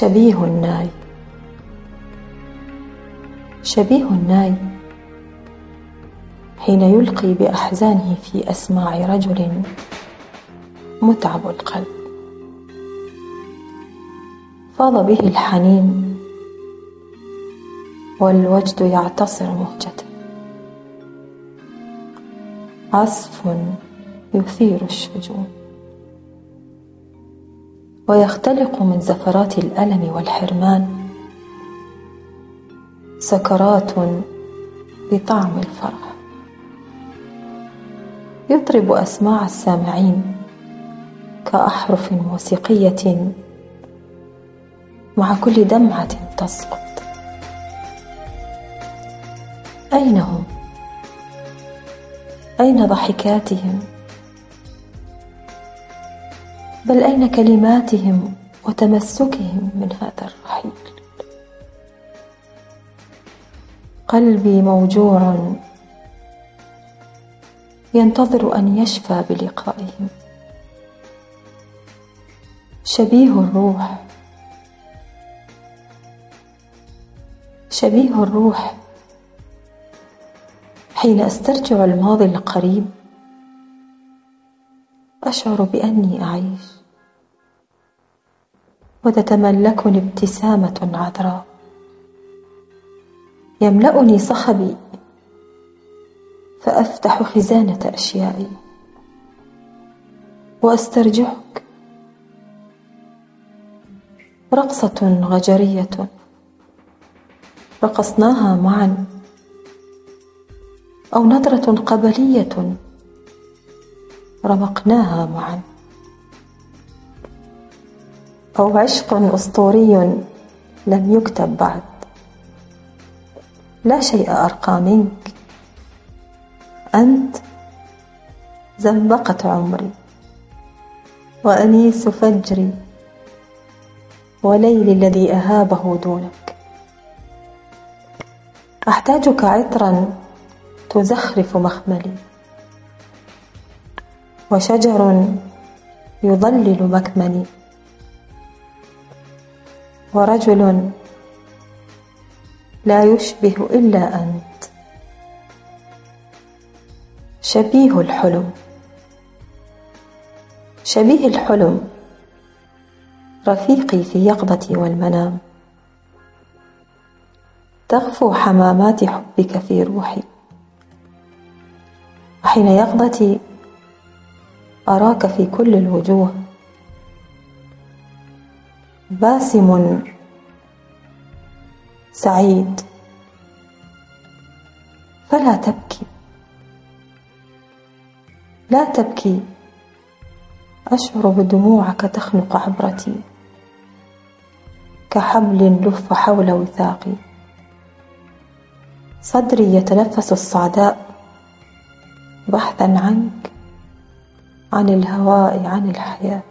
شبيه الناي. شبيه الناي حين يلقي بأحزانه في أسماع رجل متعب القلب، فاض به الحنين والوجد يعتصر مهجته. عزف يثير الشجون ويختلق من زفرات الألم والحرمان سكرات بطعم الفرح، يطرب أسماع السامعين كأحرف موسيقية مع كل دمعة تسقط. أين هم؟ أين ضحكاتهم؟ بل أين كلماتهم وتمسكهم من هذا الرحيل؟ قلبي موجوع ينتظر أن يشفى بلقائهم. شبيه الروح. شبيه الروح حين أسترجع الماضي القريب أشعر بأني أعيش، وتتملكني ابتسامة عذراء. يملأني صخبي فأفتح خزانة أشيائي وأسترجعك. رقصة غجرية رقصناها معا، أو نظرة قبلية رمقناها معا، أو عشق أسطوري لم يكتب بعد. لا شيء أرقى منك، أنت زنبقة عمري وأنيس فجري وليلي الذي أهابه دونك. أحتاجك عطرا تزخرف مخملي، وشجر يظلل مكمني، ورجل لا يشبه إلا أنت. شبيه الحلم. شبيه الحلم رفيقي في يقظتي والمنام، تغفو حمامات حبك في روحي، وحين يقظتي أراك في كل الوجوه، باسم سعيد. فلا تبكي، لا تبكي، أشعر بدموعك تخنق عبرتي كحبل لف حول وثاقي. صدري يتنفس الصعداء بحثا عنك، عن الهواء، عن الحياة.